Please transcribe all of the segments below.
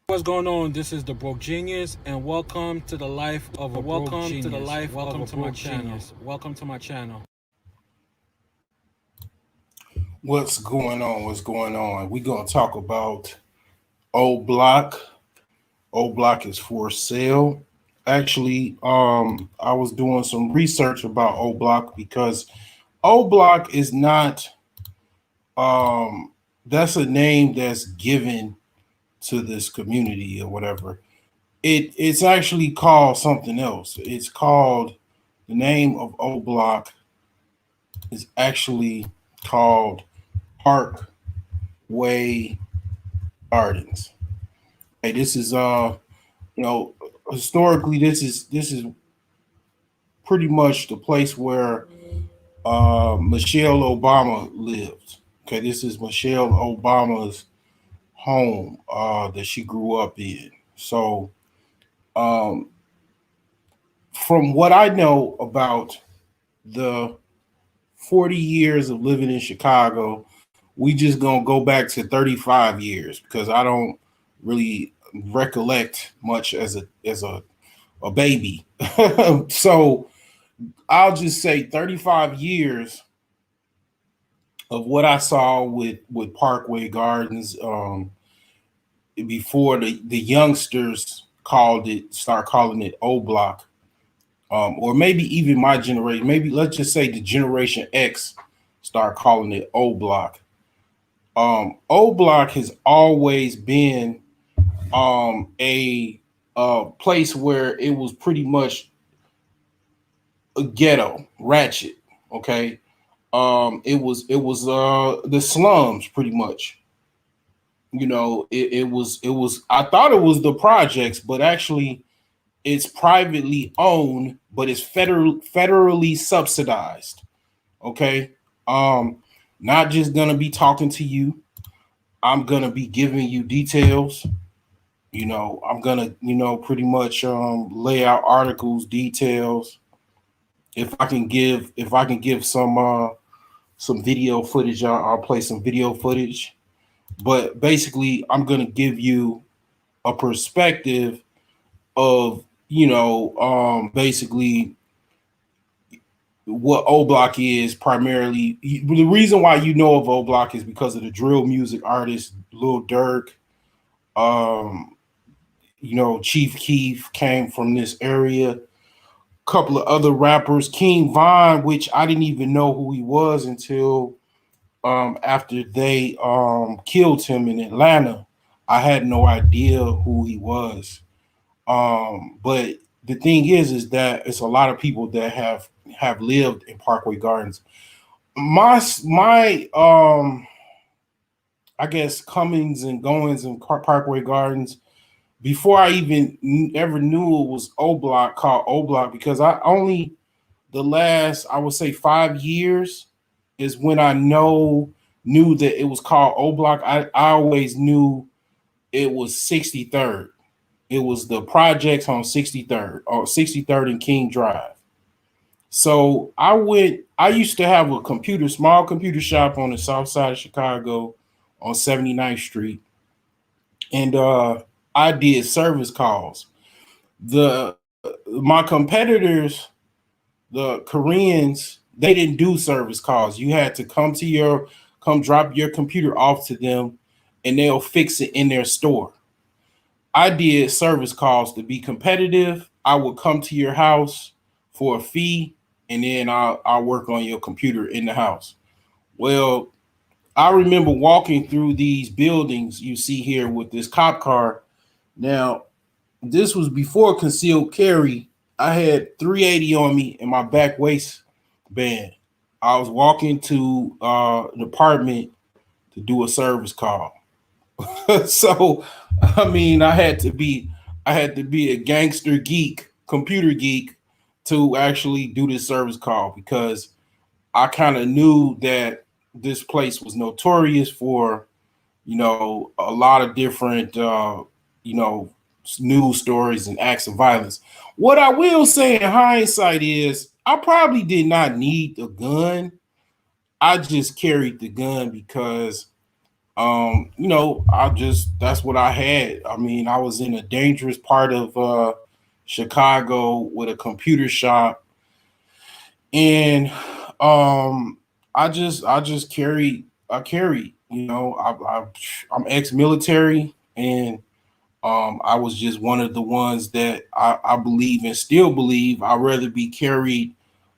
What's going on? This is the Broke Genius, and welcome to the life of a broke genius. Welcome to my channel. Welcome to my channel. What's going on? What's going on? We're gonna talk about OBlock. OBlock is for sale. Actually, I was doing some research about OBlock because OBlock is not that's a name that's given to this community or whatever. It's actually called something else. It's called the name of OBlock is actually called Parkway Gardens. Hey, this is you know, historically this is pretty much the place where Michelle Obama lived. Okay, this is Michelle Obama's home that she grew up in. So, um, from what I know about the 40 years of living in Chicago, we just gonna go back to 35 years because I don't really recollect much as a baby. So I'll just say 35 years of what I saw with Parkway Gardens before the youngsters start calling it O Block, or maybe even my generation. Maybe let's just say the Generation X start calling it O Block. O Block has always been a place where it was pretty much a ghetto, ratchet. Okay, it was the slums pretty much. It was. I thought it was the projects, but actually, it's privately owned, but it's federally subsidized. Okay, um, not just gonna be talking to you. I'm gonna be giving you details. I'm gonna pretty much lay out articles, details. If I can give some video footage, I'll play some video footage. But basically, I'm gonna give you a perspective of basically what O Block is primarily. The reason why you know of O Block is because of the drill music artist Lil Durk. Um, Chief Keef came from this area. Couple of other rappers, King Von, which I didn't even know who he was until after they killed him in Atlanta. I had no idea who he was. But the thing is that it's a lot of people that have lived in Parkway Gardens. My I guess comings and goings in Parkway Gardens before I even ever knew it was O Block, called O Block, because I only the last, I would say, 5 years is when I knew that it was called O Block. I always knew it was 63rd. It was the projects on 63rd or 63rd and King Drive. So I used to have a small computer shop on the south side of Chicago on 79th Street. And I did service calls. The My competitors, the Koreans, they didn't do service calls. You had to come drop your computer off to them and they'll fix it in their store. I did service calls to be competitive. I would come to your house for a fee and then I'll work on your computer in the house. Well, I remember walking through these buildings you see here with this cop car. Now, this was before concealed carry. I had 380 on me in my back waistband. I was walking to an apartment to do a service call. So, I mean, I had to be a gangster geek, computer geek, to actually do this service call because I kind of knew that this place was notorious for a lot of different you know news stories and acts of violence. What I will say in hindsight is I probably did not need the gun. I just carried the gun because that's what I had. I mean, I was in a dangerous part of Chicago with a computer shop, and I just carried. I'm ex-military, and I was just one of the ones that I believe and still believe I'd rather be carried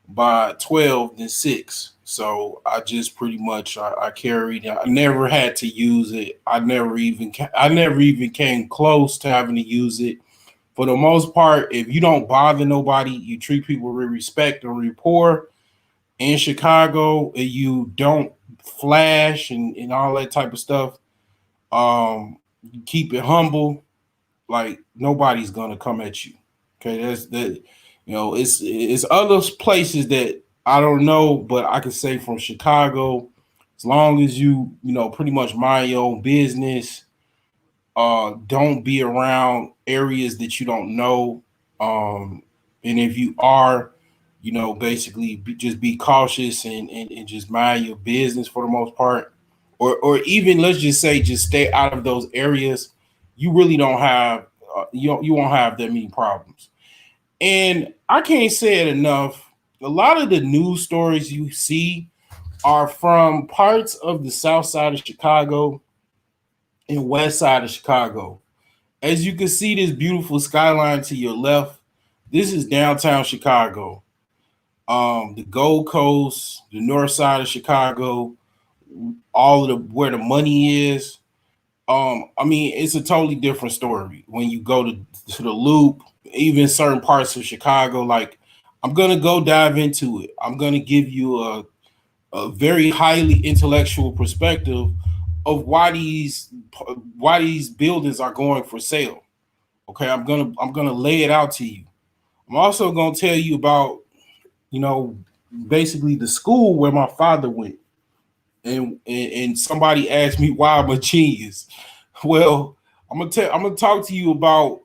by 12 than 6. So I just pretty much I carried. I never had to use it. I never even came close to having to use it. For the most part, if you don't bother nobody, you treat people with respect and rapport in Chicago, and you don't flash and all that type of stuff. You keep it humble, like nobody's gonna come at you. Okay, that's that. It's other places that I don't know, but I can say from Chicago, as long as pretty much mind your own business, don't be around areas that you don't know, and if you are, basically just be cautious and just mind your business for the most part, or even let's just say just stay out of those areas. You really don't have you won't have that many problems. And I can't say it enough. A lot of the news stories you see are from parts of the south side of Chicago and west side of Chicago. As you can see, this beautiful skyline to your left, this is downtown Chicago. The Gold Coast, the north side of Chicago, all of the where the money is. I mean, it's a totally different story when you go to the Loop, even certain parts of Chicago. Like, I'm gonna go dive into it. I'm gonna give you a very highly intellectual perspective of why these buildings are going for sale. Okay, I'm gonna lay it out to you. I'm also gonna tell you about you know basically the school where my father went, and somebody asked me why I'm a genius. Well, I'm gonna talk to you about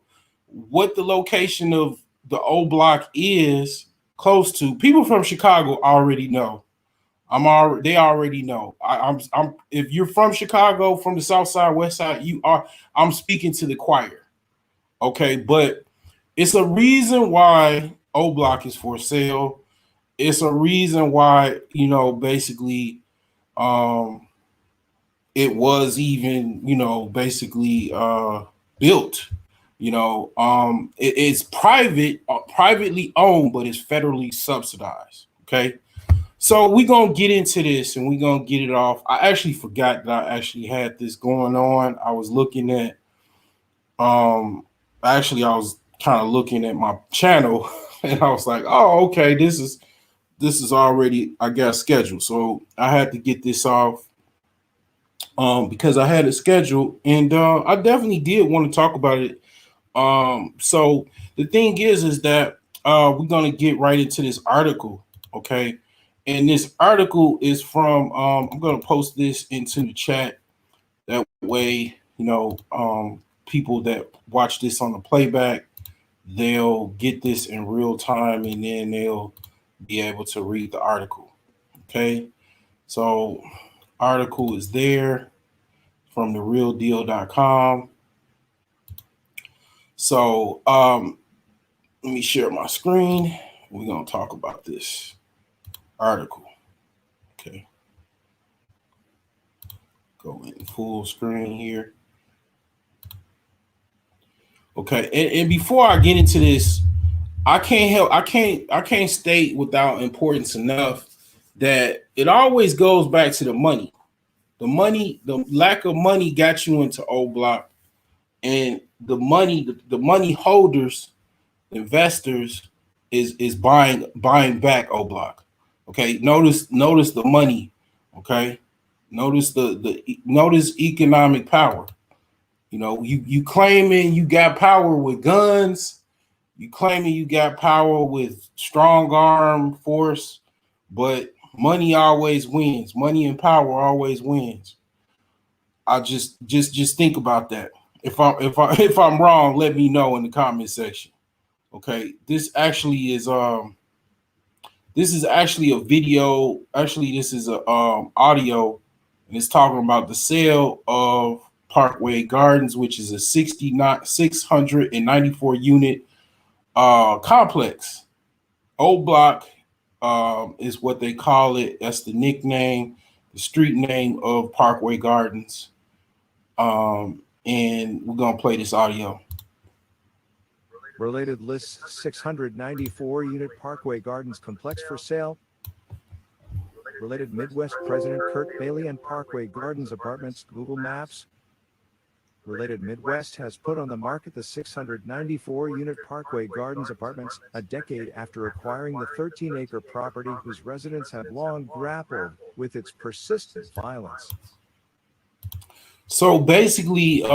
what the location of the old block is close to. People from Chicago already know. They already know. I'm if you're from Chicago, from the south side, west side, you are. I'm speaking to the choir. Okay, but it's a reason why O Block is for sale. It's a reason why basically um it was even basically built. It's privately owned, but it's federally subsidized. Okay, so we're gonna get into this and we're gonna get it off. I actually forgot that I actually had this going on. I was looking at actually I was kind of looking at my channel and I was like, oh, okay, this is already, I guess, scheduled. So I had to get this off because I had it scheduled, and I definitely did want to talk about it. So the thing is that we're gonna get right into this article, okay? And this article is from I'm gonna post this into the chat. That way, people that watch this on the playback, they'll get this in real time, and then they'll be able to read the article. Okay, so article is there from therealdeal.com. So let me share my screen. We're gonna talk about this article. Okay, go in full screen here. Okay, and before I get into this, I can't state without importance enough that it always goes back to the money. The lack of money got you into O Block, and the money holders, investors, is buying back O Block. Okay, notice the money. Okay, notice economic power. You claiming you got power with guns, you claiming you got power with strong arm force, but money always wins. Money and power always wins. I just think about that. If I'm wrong, let me know in the comment section. Okay, this is actually a video. Actually, this is a audio, and it's talking about the sale of Parkway Gardens, which is a 694 unit complex. Old Block is what they call it. That's the nickname, the street name of Parkway Gardens. And we're gonna play this audio. Related lists 694 unit Parkway Gardens complex for sale. Related Midwest President Kurt Bailey and Parkway Gardens Apartments Google Maps. Related Midwest has put on the market the 694 unit Parkway Gardens Apartments a decade after acquiring the 13-acre property whose residents have long grappled with its persistent violence. So basically,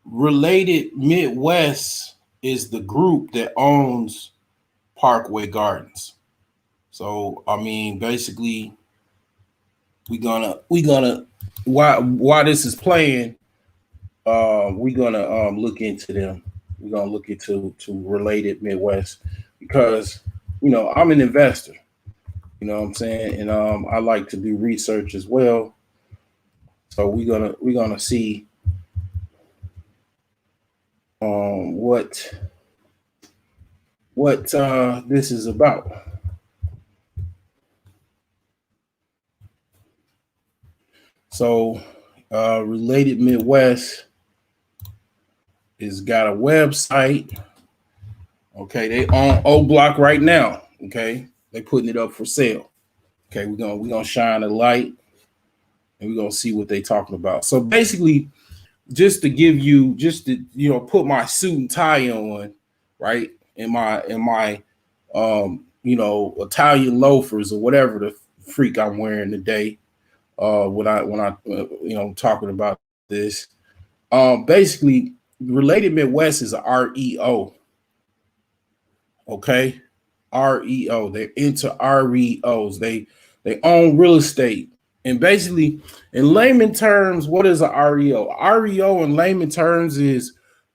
Related Midwest is the group that owns Parkway Gardens. So I mean, basically, we gonna while this is playing, we're gonna look into them. We're gonna look into Related Midwest because I'm an investor. You know what I'm saying, and I like to do research as well. So we're gonna see what this is about. So Related Midwest is got a website. Okay, they own OBlock right now. Okay, they putting it up for sale. Okay, we're gonna shine a light and we're gonna see what they talking about. So basically, just to give you, just to put my suit and tie on, right, in my Italian loafers or whatever the freak I'm wearing today. When I talking about this, basically, Related Midwest is a REO. Okay, REO. They're into REOs. They own real estate. And basically, in layman terms, what is a REO? REO in layman terms is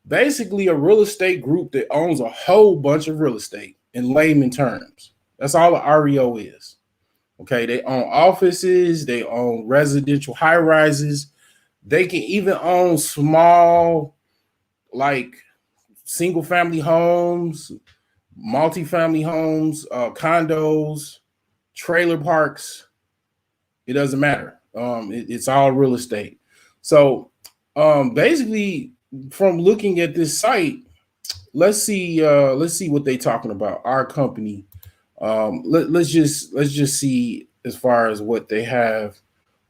basically a real estate group that owns a whole bunch of real estate in layman terms. That's all a REO is. Okay, they own offices, they own residential high rises, they can even own small, like single family homes, multi-family homes, condos, trailer parks. It doesn't matter. It's all real estate. So basically, from looking at this site, let's see what they're talking about. Our company. Let's just see as far as what they have.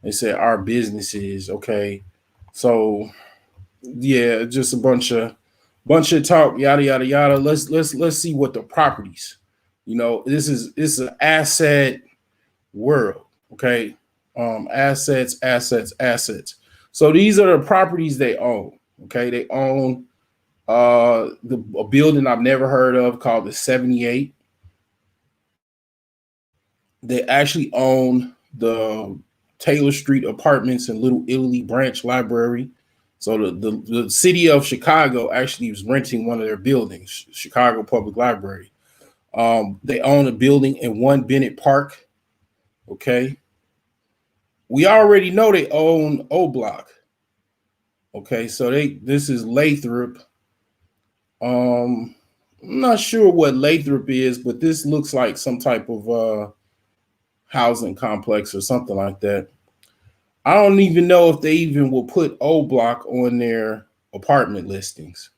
They said our businesses. Okay, so yeah, just a bunch of talk, yada yada yada. Let's see what the properties. This is an asset world. Okay, assets. So these are the properties they own. Okay, they own a building I've never heard of called the 78. They actually own the Taylor Street Apartments and Little Italy Branch Library. So the city of Chicago actually was renting one of their buildings, Chicago Public Library. They own a building in One Bennett Park. Okay. We already know they own OBlock. Okay, so this is Lathrop. I'm not sure what Lathrop is, but this looks like some type of housing complex or something like that. I don't even know if they even will put OBlock on their apartment listings.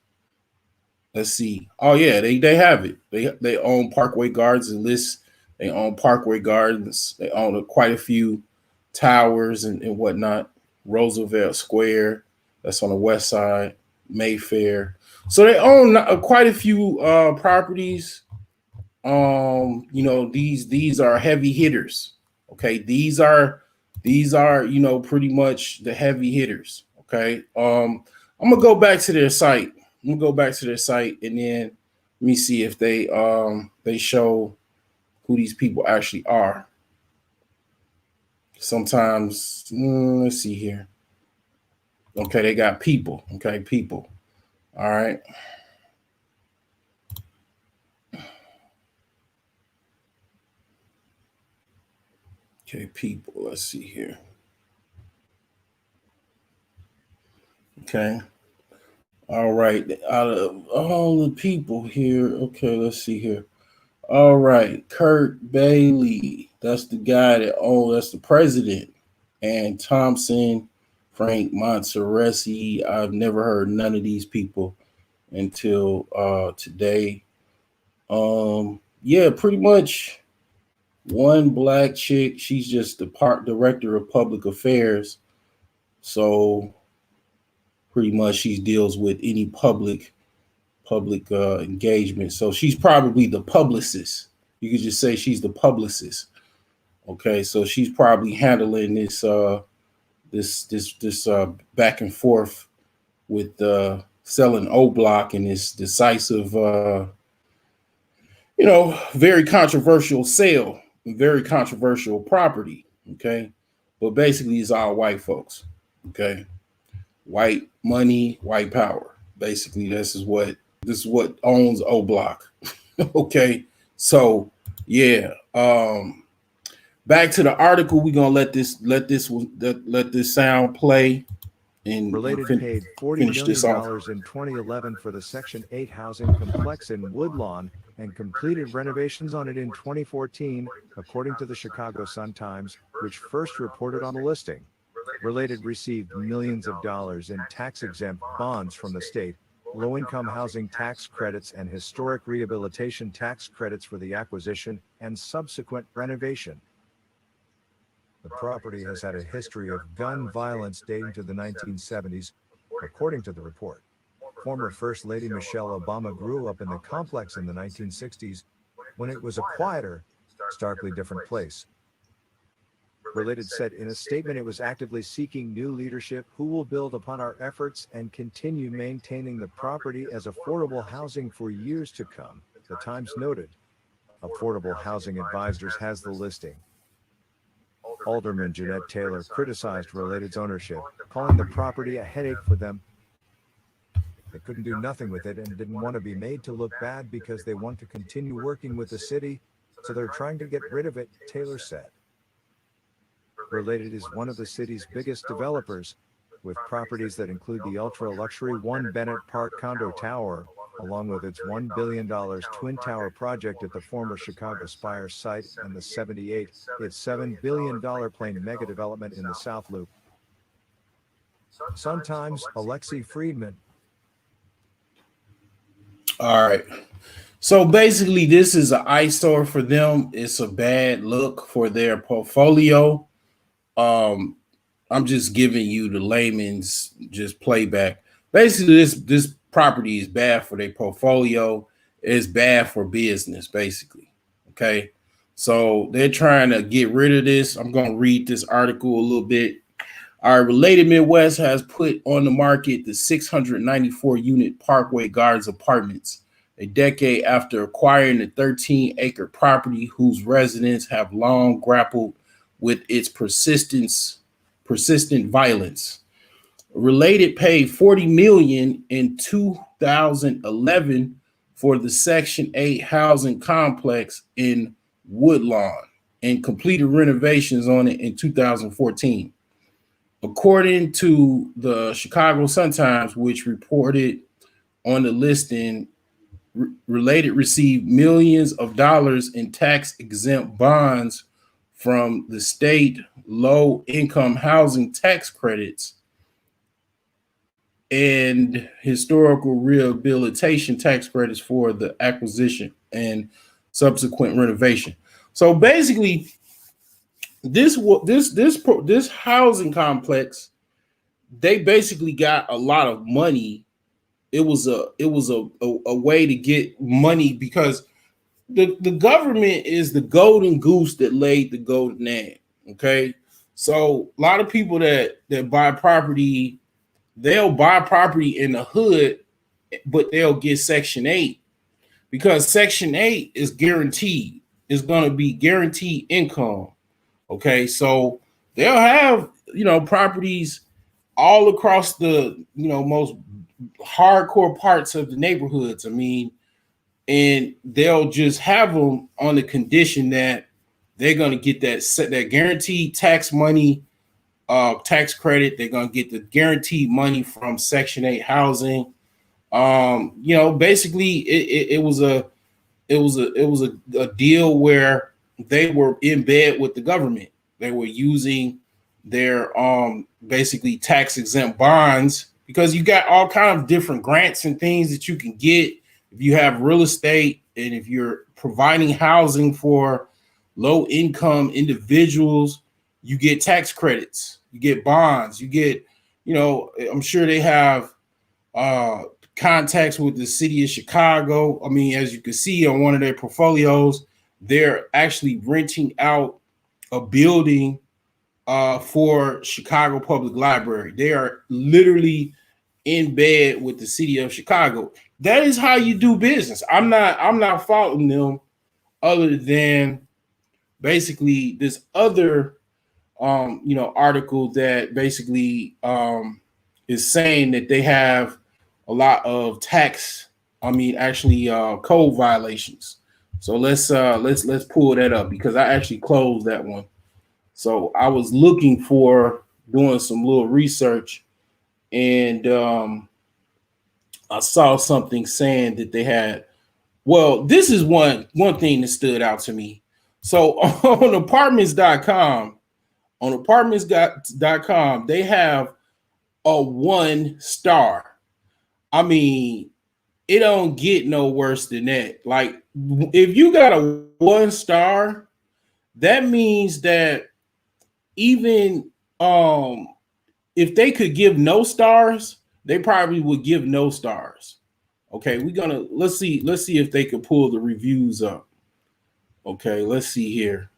Let's see. Oh yeah, they have it. They own Parkway Gardens and lists. They own Parkway Gardens. They own quite a few towers and whatnot. Roosevelt Square, that's on the west side. Mayfair. So they own quite a few properties. These are heavy hitters. Okay, these are pretty much the heavy hitters. Okay, I'm gonna go back to their site. I'm gonna go back to their site and then let me see if they show who these people actually are. Sometimes let's see here. Okay, they got people. Okay, people. All right. Okay, people. Let's see here. Okay. All right. Out of all the people here, okay, let's see here. All right, Kurt Bailey. That's the guy that's the president. And Thompson, Frank Monteresi. I've never heard none of these people until today. Yeah, pretty much one black chick. She's just the director of public affairs. So pretty much she deals with any public engagement. So she's probably the publicist. You could just say she's the publicist. Okay, so she's probably handling this back and forth with selling OBlock and this decisive, very controversial sale, very controversial property. Okay, but basically it's all white folks. Okay, white money, white power. Basically, this is what owns OBlock. Okay, so yeah. Back to the article. We're gonna let this sound play and Related paid $40 million in 2011 for the Section 8 housing complex in Woodlawn and completed renovations on it in 2014, according to the Chicago Sun-Times, which first reported on the listing. Related received millions of dollars in tax-exempt bonds from the state, low-income housing tax credits and historic rehabilitation tax credits for the acquisition and subsequent renovation. The property has had a history of gun violence dating to the 1970s, according to the report. Former First Lady Michelle Obama grew up in the complex in the 1960s, when it was a quieter, starkly different place. Related said in a statement it was actively seeking new leadership who will build upon our efforts and continue maintaining the property as affordable housing for years to come, the Times noted. Affordable Housing Advisors has the listing. Alderman Jeanette Taylor criticized Related's ownership, calling the property a headache for them. They couldn't do nothing with it and didn't want to be made to look bad because they want to continue working with the city, so they're trying to get rid of it, Taylor said. Related is one of the city's biggest developers, with properties that include the ultra-luxury One Bennett Park condo tower, along with its $1 billion Twin Tower project at the former Chicago Spire site and the its $7 billion planned mega development in the South Loop. Sun-Times, Alexi Friedman. All right. So basically, this is an eyesore for them. It's a bad look for their portfolio. I'm just giving you the layman's just playback. Basically, this property is bad for their portfolio. It's bad for business, basically. Okay. So they're trying to get rid of this. I'm going to read this article a little bit. Our Related Midwest has put on the market the 694 unit Parkway Gardens apartments a decade after acquiring the 13-acre property whose residents have long grappled with its persistent violence. Related paid $40 million in 2011 for the Section 8 housing complex in Woodlawn and completed renovations on it in 2014. According to the Chicago Sun-Times, which reported on the listing, Related received millions of dollars in tax-exempt bonds from the state low-income housing tax credits and historical rehabilitation tax credits for the acquisition and subsequent renovation. So basically, this housing complex, they basically got a lot of money. It was a way to get money because the government is the golden goose that laid the golden egg. Okay, so a lot of people that buy property, they'll buy property in the hood, but they'll get Section 8 because Section 8 is guaranteed. It's going to be guaranteed income. Okay, so they'll have properties all across the most hardcore parts of the neighborhoods. I mean, and they'll just have them on the condition that they're going to get that guaranteed tax money tax credit. They're gonna get the guaranteed money from Section 8 housing. Basically it was a deal where they were in bed with the government. They were using their basically tax exempt bonds, because you got all kinds of different grants and things that you can get if you have real estate and if you're providing housing for low income individuals. You get tax credits, you get bonds, you get, I'm sure they have contacts with the city of Chicago. I mean, as you can see on one of their portfolios, they're actually renting out a building for Chicago Public Library. They are literally in bed with the city of Chicago. That is how you do business. I'm not faulting them, other than basically this other article that basically is saying that they have a lot of code violations. So let's pull that up, because I actually closed that one. So I was looking for doing some little research, and I saw something saying that they had. Well, this is one thing that stood out to me. So on apartments.com, they have a 1 star. I mean, it don't get no worse than that. Like, if you got a 1 star, that means that even if they could give no stars, they probably would give no stars. Okay, let's see if they could pull the reviews up. Okay, let's see here.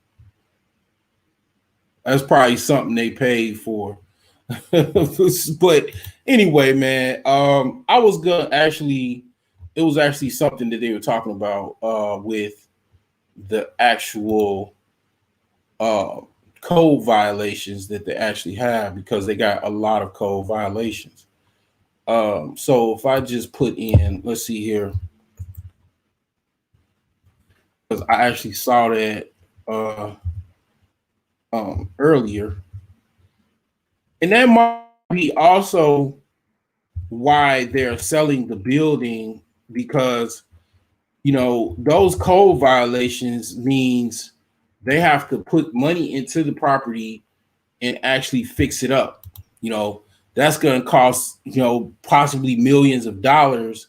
That's probably something they paid for. But anyway, man, it was actually something that they were talking about with the actual code violations that they actually have, because they got a lot of code violations. So if I just put in, let's see here, because I actually saw that earlier, and that might be also why they're selling the building, because those code violations means they have to put money into the property and actually fix it up. That's going to cost possibly millions of dollars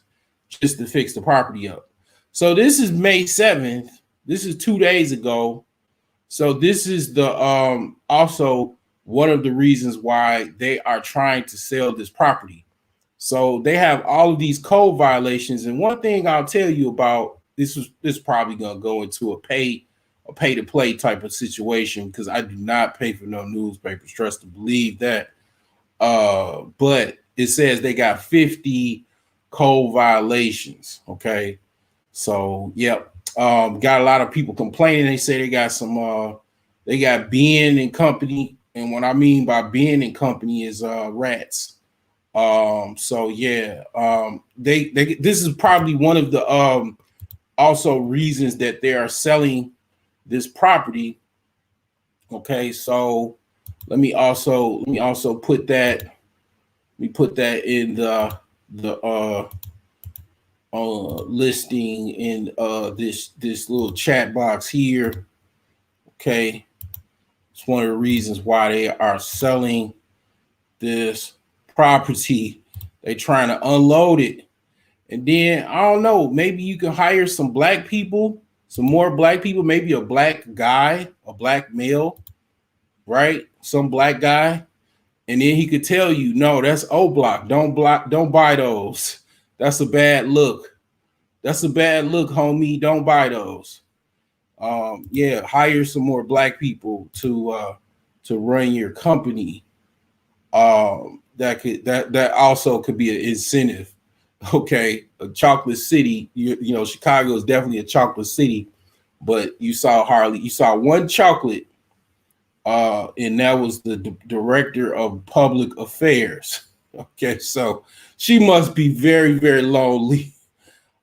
just to fix the property up. So this is May 7th. This is 2 days ago. So this is the also one of the reasons why they are trying to sell this property. So they have all of these code violations. And one thing I'll tell you about this is probably going to go into a pay to play type of situation, because I do not pay for no newspapers. Trust to believe that. But it says they got 50 code violations. Okay. So, yep. Got a lot of people complaining. They say they got they got Ben and company. And what I mean by Ben and company is rats. So yeah, this is probably one of the also reasons that they are selling this property. Okay, so let me also put that. Let me put that in the listing in this little chat box here. Okay, it's one of the reasons why they are selling this property. They trying to unload it, and then I don't know, maybe you can hire some black people, some more black people, maybe a black guy, a black male, right? Some black guy, and then he could tell you, no, that's OBlock. Don't buy those. That's a bad look. That's a bad look, homie. Don't buy those. Yeah, hire some more black people to run your company. That also could be an incentive. Okay, a chocolate city. You know, Chicago is definitely a chocolate city, but you saw one chocolate, and that was the director of public affairs. Okay, so she must be very, very lonely.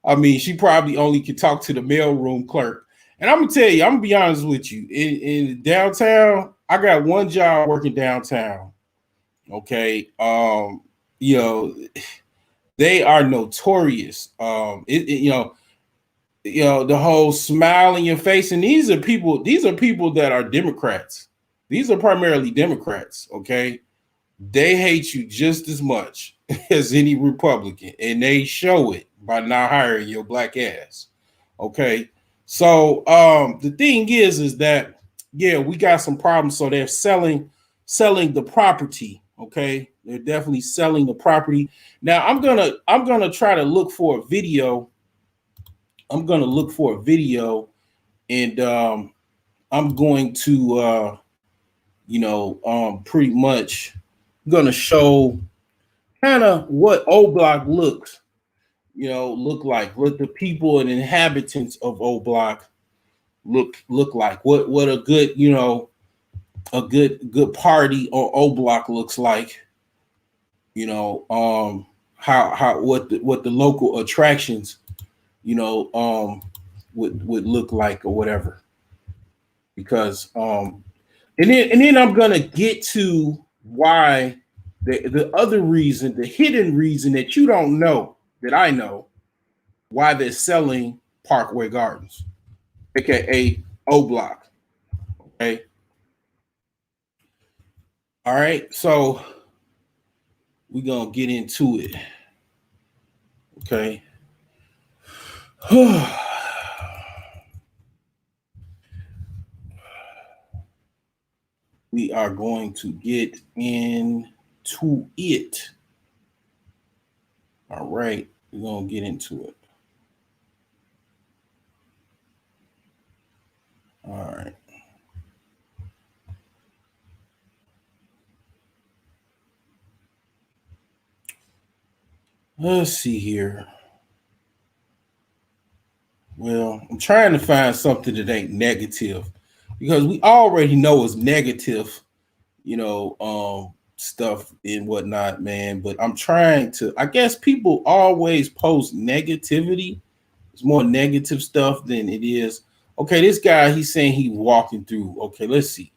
I mean, she probably only could talk to the mailroom clerk, And I'm gonna tell you, I'm gonna be honest with you. In downtown, I got one job working downtown. Okay. You know, they are notorious. The whole smile in your face, and these are people that are Democrats. These are primarily Democrats. Okay. They hate you just as much as any Republican, and they show it by not hiring your black ass. Okay. So the thing is that yeah, we got some problems. So they're selling the property. Okay, they're definitely selling the property. Now I'm gonna try to look for a video. And I'm going to pretty much gonna show kind of what O Block look like, what the people and inhabitants of O Block look like, what a good a good party or O Block looks like, how what the local attractions would look like or whatever, because and then I'm gonna get to why the other reason, the hidden reason that you don't know that I know, why they're selling Parkway Gardens, aka O Block. Okay. All right. So we're gonna get into it. Okay. We are going to get into it. All right. We're gonna get into it. All right. Let's see here. Well, I'm trying to find something that ain't negative, because we already know it's negative, stuff and whatnot, man. But I'm trying to, I guess people always post negativity. It's more negative stuff than it is. Okay, this guy, he's saying he walking through. Okay, let's see.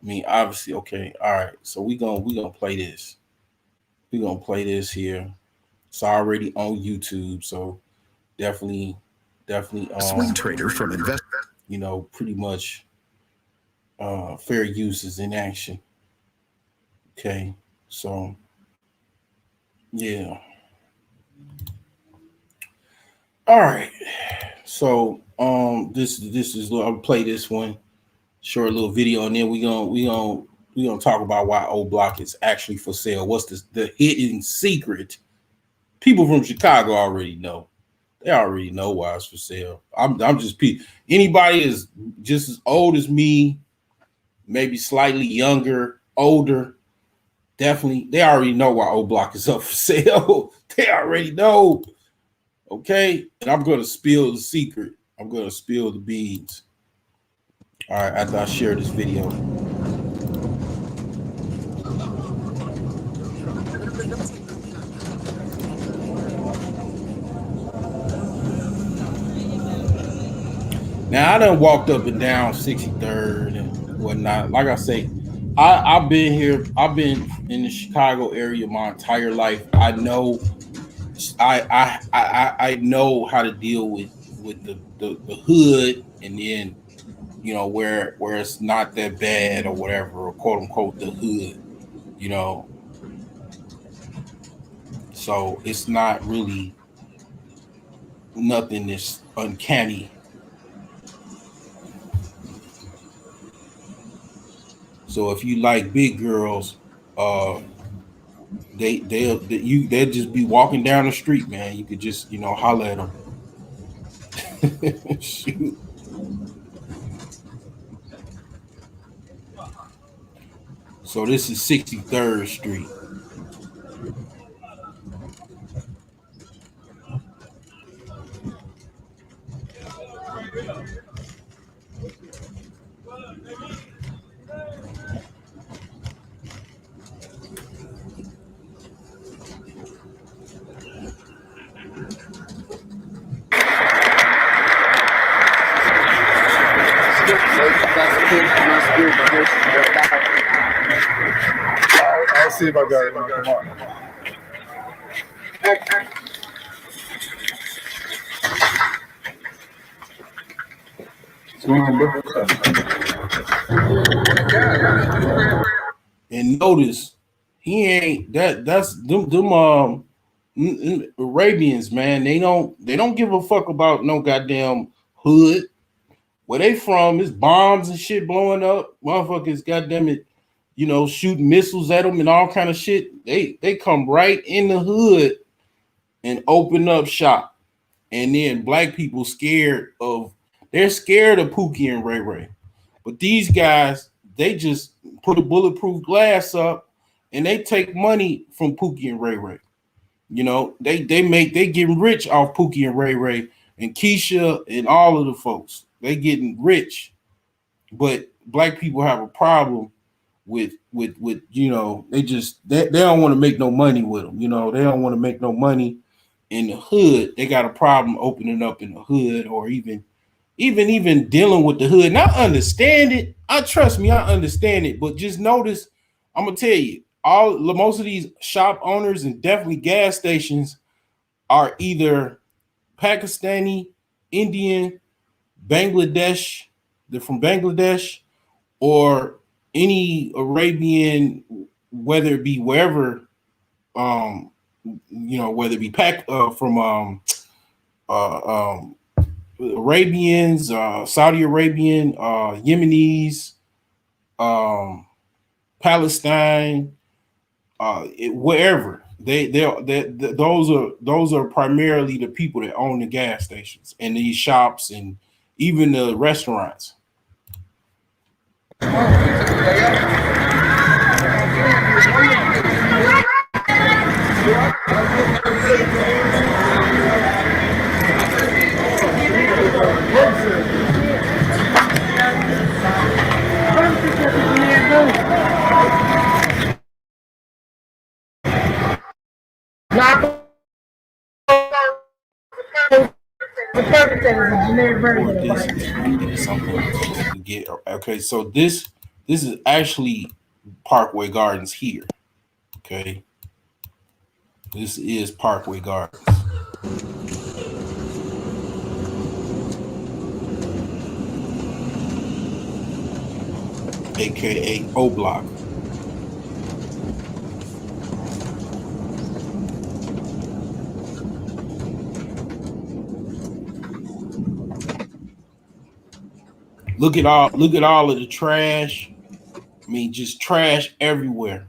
I mean, obviously, okay, all right. So we gonna play this. We're gonna play this here. It's already on YouTube, so definitely swing trader from invest, pretty much fair use is in action. Okay, so yeah. All right. So this is I'll play this one, short little video, and then we gonna talk about why O Block is actually for sale. What's the hidden secret? People from Chicago already know. They already know why it's for sale. I'm just anybody is just as old as me, maybe slightly younger, older. Definitely, they already know why O Block is up for sale. They already know. Okay, and I'm gonna spill the secret. I'm gonna spill the beans. All right, after I share this video. Now I done walked up and down 63rd and whatnot. Like I say, I've been here. I've been in the Chicago area my entire life. I know. I know how to deal with the hood, and then where it's not that bad or whatever, or quote unquote the hood. So it's not really nothing that's uncanny. So if you like big girls, they'll just be walking down the street, man. You could just holler at them. Shoot. So this is 63rd Street. I'll see if I got it. Come on. And notice he ain't that's them Arabians, man. They don't give a fuck about no goddamn hood. Where they from is bombs and shit blowing up. Motherfuckers, goddamn it, shooting missiles at them and all kind of shit. They come right in the hood and open up shop. And then black people they're scared of Pookie and Ray Ray. But these guys, they just put a bulletproof glass up and they take money from Pookie and Ray Ray. They getting rich off Pookie and Ray Ray and Keisha and all of the folks. They getting rich. But black people have a problem with they don't want to make no money with them. They don't want to make no money in the hood. They got a problem opening up in the hood or even dealing with the hood. And I understand it. I understand it. But just notice, I'm gonna tell you, most of these shop owners and definitely gas stations are either Pakistani, Indian, Bangladesh. They're from Bangladesh or any Arabian, whether it be wherever, whether it be from Arabians, Saudi Arabian, Yemenis, Palestine, wherever those are primarily the people that own the gas stations and these shops and even the restaurants. Okay, so this is actually Parkway Gardens here. Okay, this is Parkway Gardens, aka OBlock. Look at all of the trash. I mean, just trash everywhere.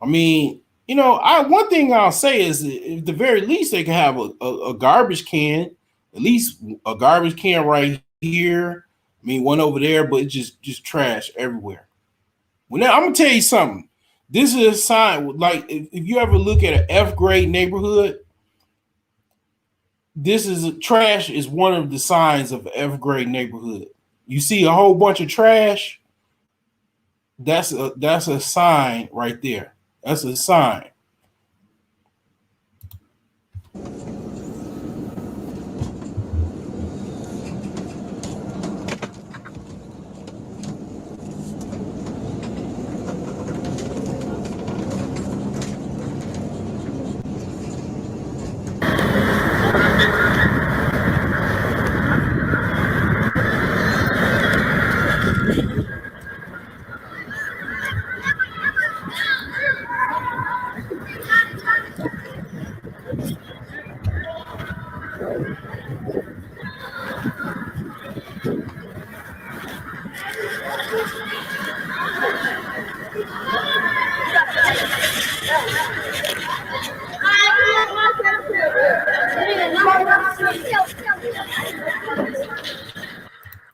I mean, one thing I'll say is, at the very least, they can have a garbage can, at least a garbage can right here. I mean, one over there, but it's just trash everywhere. Well, now I'm gonna tell you something. This is a sign. Like if you ever look at an F grade neighborhood, trash is one of the signs of an F grade neighborhood. You see a whole bunch of trash. That's a sign right there. That's a sign.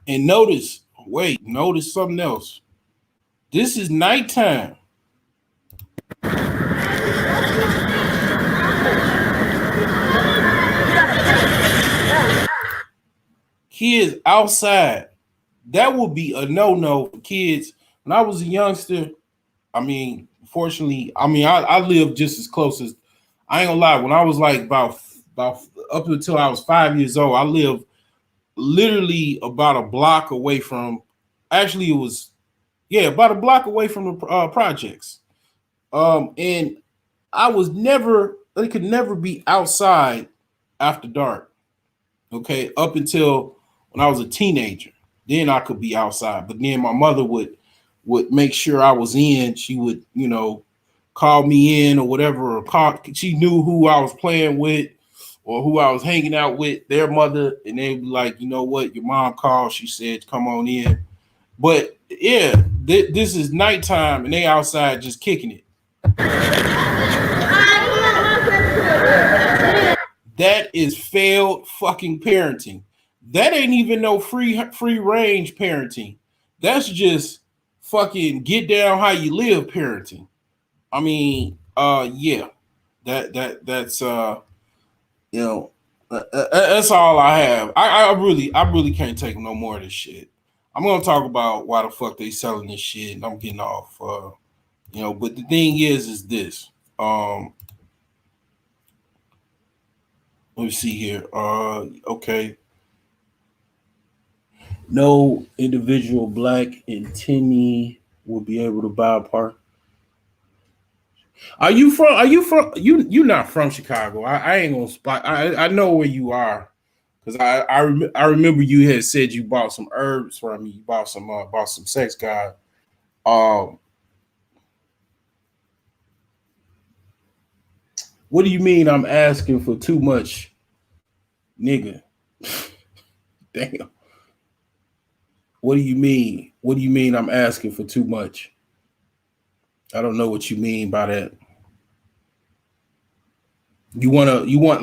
And notice something else. This is nighttime. Kids outside. That would be a no-no for kids. When I was a youngster, I mean, fortunately, I lived just as close as, I ain't gonna lie, when I was like about up until I was 5 years old, I lived literally about a block away from. Actually, it was about a block away from the projects. And I could never be outside after dark. Okay, up until when I was a teenager, then I could be outside. But then my mother would make sure I was in. She would, call me in or whatever, or she knew who I was playing with or who I was hanging out with, their mother, and they'd be like, you know what, your mom called. She said, come on in. But yeah, this is nighttime and they outside just kicking it. That is failed fucking parenting. That ain't even no free range parenting. That's just fucking get down how you live parenting. I mean, yeah, that's that's all I have. I really can't take no more of this shit. I'm gonna talk about why the fuck they selling this shit, and I'm getting off. But the thing is this. Let me see here. Okay. No individual black intendee will be able to buy a park. Are you from? You're not from Chicago. I ain't gonna spot. I know where you are because I remember you had said you bought some herbs from me. You bought some sex guy. What do you mean I'm asking for too much, nigga? Damn. What do you mean? What do you mean I'm asking for too much? I don't know what you mean by that. Let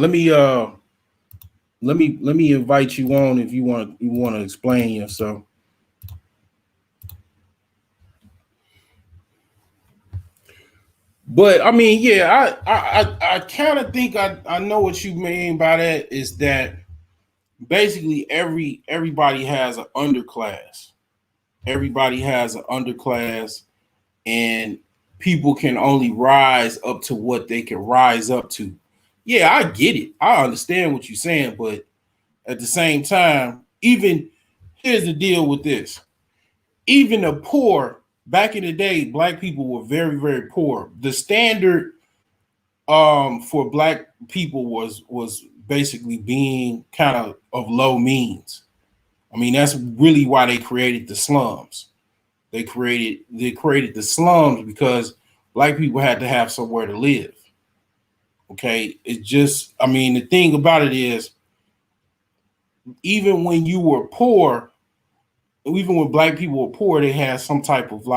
me invite you on if you want to explain yourself. But I mean, yeah, I kind of think I know what you mean by that is that basically everybody has an underclass. Everybody has an underclass, and people can only rise up to what they can rise up to. Yeah, I get it. I understand what you're saying, but at the same time, even here's the deal with this. Even the poor, back in the day, black people were very, very poor. The standard for black people was basically being kind of low means. I mean, that's really why they created the slums. They created the slums because black people had to have somewhere to live. Okay, it's just, I mean, the thing about it is, even when you were poor, even when black people were poor, they had some type of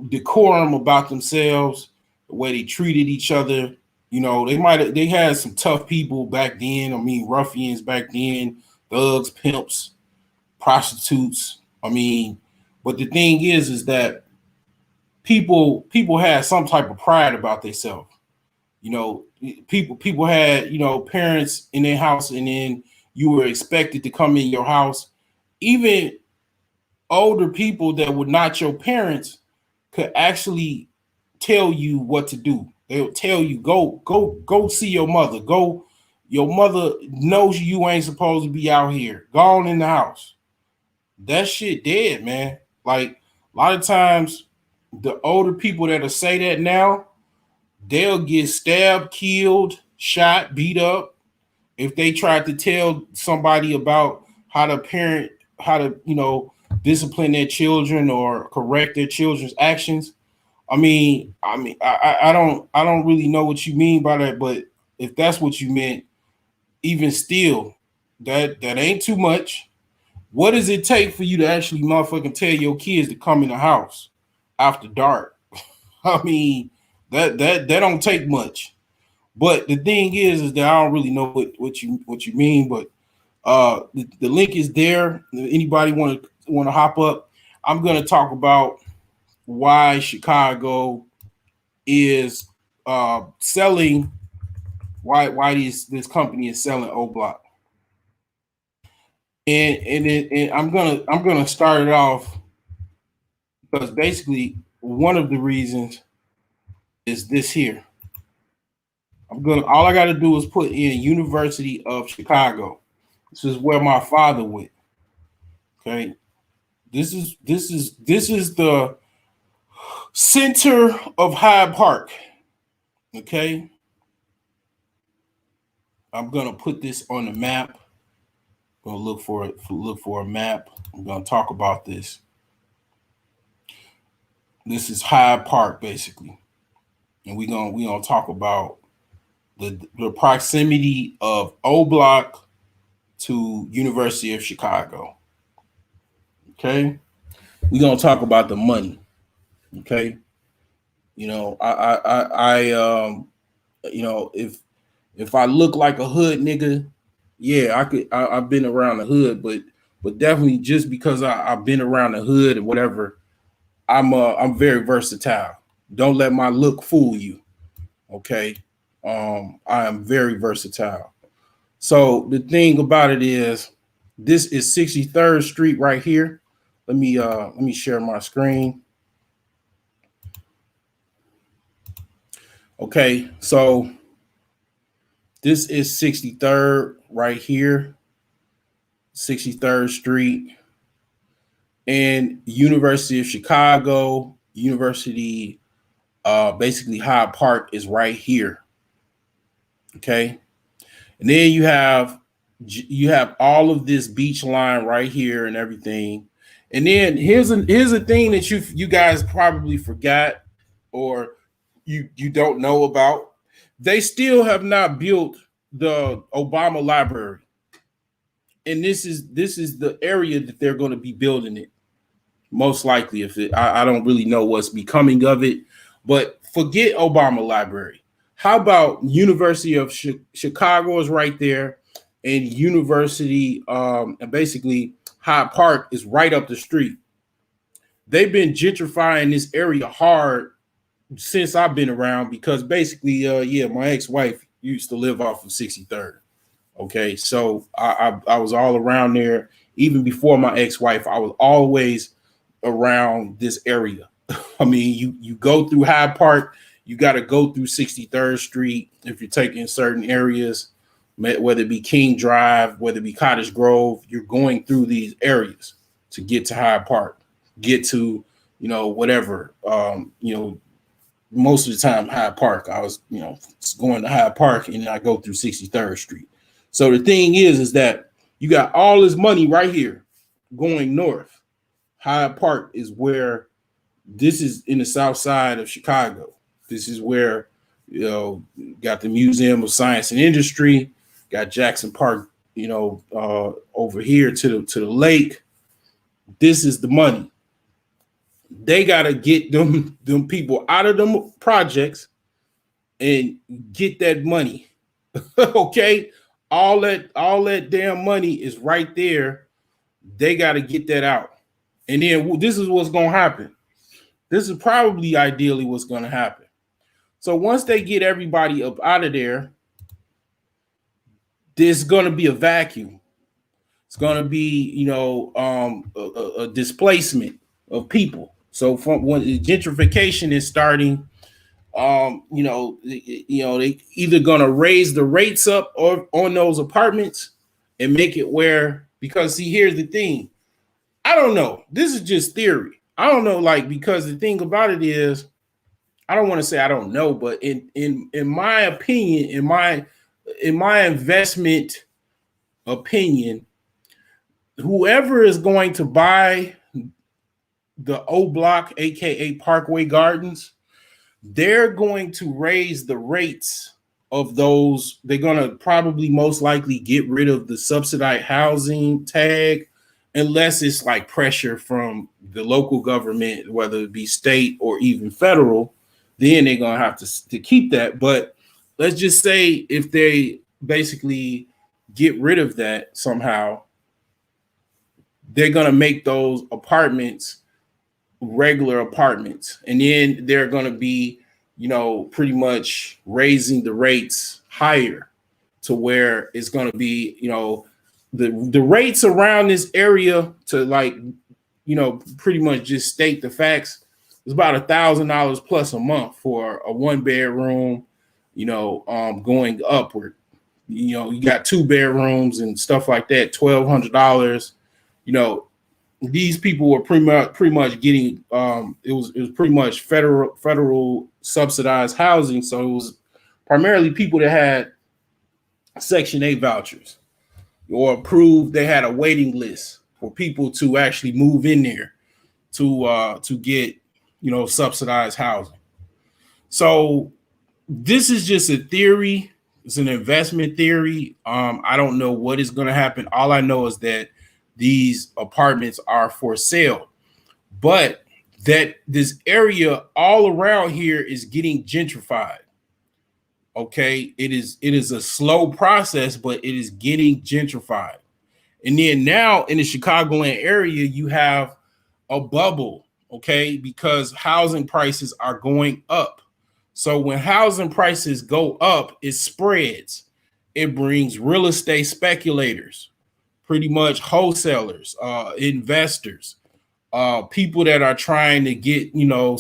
decorum about themselves, the way they treated each other. They had some tough people back then. I mean, ruffians back then, thugs, pimps, prostitutes. I mean, but the thing is that people had some type of pride about themselves. People had, parents in their house, and then you were expected to come in your house. Even older people that were not your parents could actually tell you what to do. They would tell you, go see your mother. Your mother knows you ain't supposed to be out here. Go on in the house. That shit dead, man. Like, a lot of times, the older people that'll say that now, they'll get stabbed, killed, shot, beat up if they tried to tell somebody about how to discipline their children or correct their children's actions. I don't really know what you mean by that, but if that's what you meant, even still, that ain't too much. What does it take for you to actually motherfucking tell your kids to come in the house after dark? I mean, that don't take much. But the thing is that I don't really know what you mean. But the link is there. Anybody want to hop up? I'm gonna talk about why Chicago is selling. Why this company is selling OBlock. And I'm gonna start it off because basically one of the reasons is this here. All I got to do is put in University of Chicago. This is where my father went. Okay. This is the center of Hyde Park. Okay. I'm gonna put this on the map. I'm gonna look for a map. I'm gonna talk about this. This is Hyde Park, basically. And we're gonna talk about the proximity of OBlock to University of Chicago. Okay. We're gonna talk about the money. Okay. You know, you know, if I look like a hood nigga, yeah, I've been around the hood, but definitely just because I've been around the hood and whatever, I'm very versatile. Don't let my look fool you. Okay. I am very versatile. So the thing about it is, this is 63rd Street right here. Let me share my screen. Okay, so this is 63rd right here, 63rd Street, and University of Chicago, University, basically Hyde Park is right here. Okay, and then you have all of this beach line right here and everything. And then here's a thing that you guys probably forgot or you don't know about. They still have not built the Obama Library. And this is the area that they're going to be building it. Most likely, I don't really know what's becoming of it, but forget Obama Library. How about University of Chicago is right there, and University, and basically Hyde Park is right up the street. They've been gentrifying this area hard since I've been around because basically, my ex-wife used to live off of 63rd. Okay, so I was all around there. Even before my ex-wife, I was always around this area. I mean, you go through Hyde Park, you got to go through 63rd Street if you're taking certain areas, whether it be King Drive, whether it be Cottage Grove, you're going through these areas to get to Hyde Park, get to, whatever, most of the time Hyde Park, I was, going to Hyde Park and I go through 63rd Street. So the thing is that you got all this money right here going north. Hyde Park is where this is in the south side of Chicago. This is where, got the Museum of Science and Industry, got Jackson Park, over here to the lake. This is the money. They got to get them people out of them projects and get that money. Okay. All that damn money is right there. They got to get that out. And then this is what's going to happen. This is probably ideally what's going to happen. So once they get everybody up out of there, there's going to be a vacuum. It's going to be, a displacement of people. So from when the gentrification is starting, they either going to raise the rates up or on those apartments and make it where, because see, here's the thing. I don't know. This is just theory. I don't know, because the thing about it is, I don't want to say I don't know, but in my opinion, in my investment opinion, whoever is going to buy the OBlock, aka Parkway Gardens, they're going to raise the rates of those. They're going to probably most likely get rid of the subsidized housing tag, unless it's like pressure from the local government, whether it be state or even federal. Then they're going to have to keep that. But let's just say if they basically get rid of that somehow, they're going to make those apartments regular apartments. And then they're going to be, pretty much raising the rates higher to where it's going to be, the rates around this area to pretty much just state the facts. It's about $1,000 plus a month for a 1-bedroom, going upward. You got 2 bedrooms and stuff like that, $1,200. These people were pretty much getting it was pretty much federal subsidized housing. So it was primarily people that had Section 8 vouchers or approved. They had a waiting list for people to actually move in there to get subsidized housing. So this is just a theory. It's an investment theory. I don't know what is going to happen. All I know is that these apartments are for sale, but that this area all around here is getting gentrified. Okay, it is a slow process, but it is getting gentrified. And then now in the Chicagoland area, you have a bubble, okay, because housing prices are going up. So when housing prices go up, it spreads. It brings real estate speculators, pretty much wholesalers, investors, people that are trying to get, they're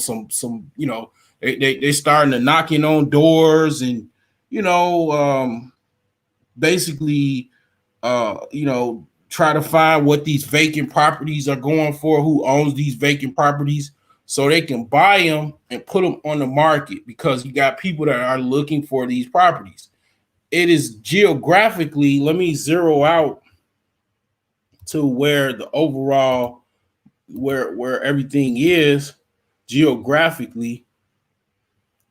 starting to knocking on doors and, basically, try to find what these vacant properties are going for, who owns these vacant properties, so they can buy them and put them on the market, because you got people that are looking for these properties. It is geographically, let me zero out to where the overall, where everything is geographically,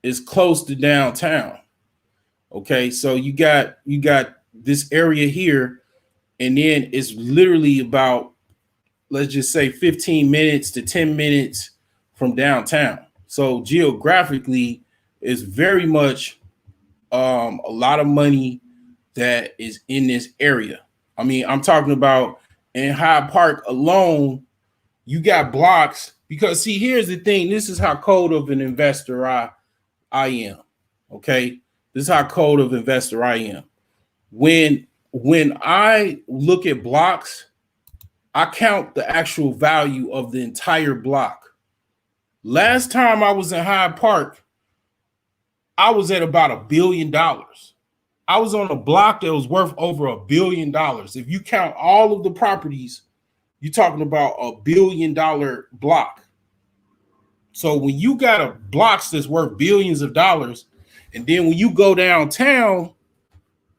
is close to downtown. Okay, so you got this area here, and then it's literally about, let's just say 15 minutes to 10 minutes from downtown. So geographically, it's very much a lot of money that is in this area. I mean, I'm talking about in Hyde Park alone, you got blocks, because see, here's the thing. This is how cold of an investor I am. Okay. This is how cold of investor I am. When I look at blocks, I count the actual value of the entire block. Last time I was in Hyde Park, I was at about $1 billion. I was on a block that was worth over $1 billion. If you count all of the properties, you're talking about $1 billion block. So when you got a blocks that's worth billions of dollars, and then when you go downtown,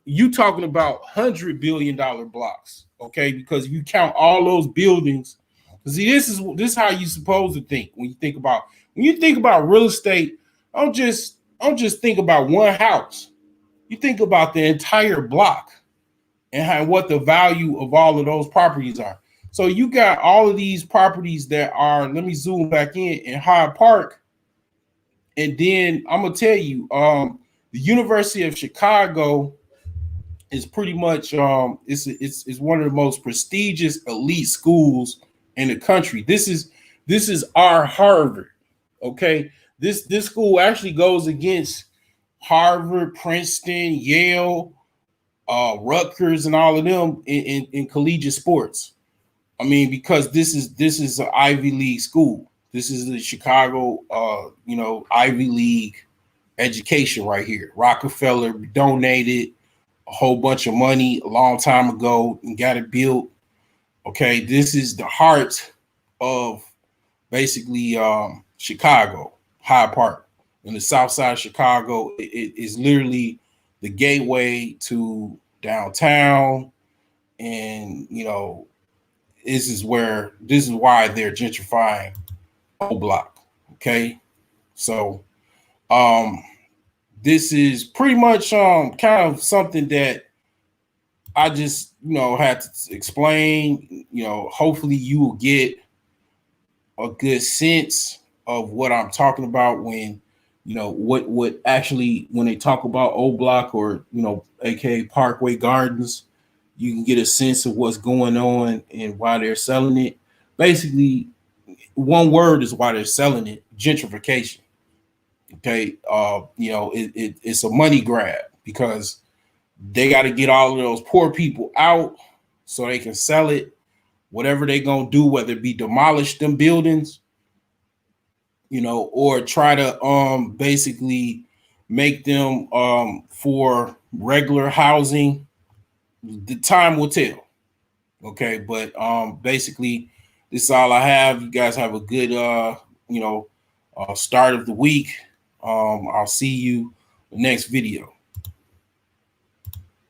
you talking about $100 billion blocks, okay? Because if you count all those buildings, see, this is how you're supposed to think when you think about real estate. Don't just think about one house. You think about the entire block and what the value of all of those properties are. So you got all of these properties that are, let me zoom back in Hyde Park. And then I'm gonna tell you, the University of Chicago is pretty much it's one of the most prestigious elite schools in the country. This is our Harvard. Okay, this school actually goes against Harvard, Princeton, Yale, Rutgers, and all of them in collegiate sports. I mean, because this is an Ivy League school. This is the Chicago, Ivy League education right here. Rockefeller donated a whole bunch of money a long time ago and got it built. Okay, this is the heart of basically Chicago, Hyde Park, in the south side of Chicago. It is literally the gateway to downtown, and this is why they're gentrifying OBlock. Okay, so this is pretty much kind of something that I just had to explain. Hopefully you will get a good sense of what I'm talking about when what actually, when they talk about OBlock, or aka Parkway Gardens, you can get a sense of what's going on and why they're selling it. Basically, one word is why they're selling it: gentrification. Okay, it's a money grab, because they got to get all of those poor people out so they can sell it. Whatever they gonna do, whether it be demolish them buildings, or try to basically make them for regular housing, the time will tell. Okay, but basically this is all I have. You guys have a good start of the week. I'll see you the next video.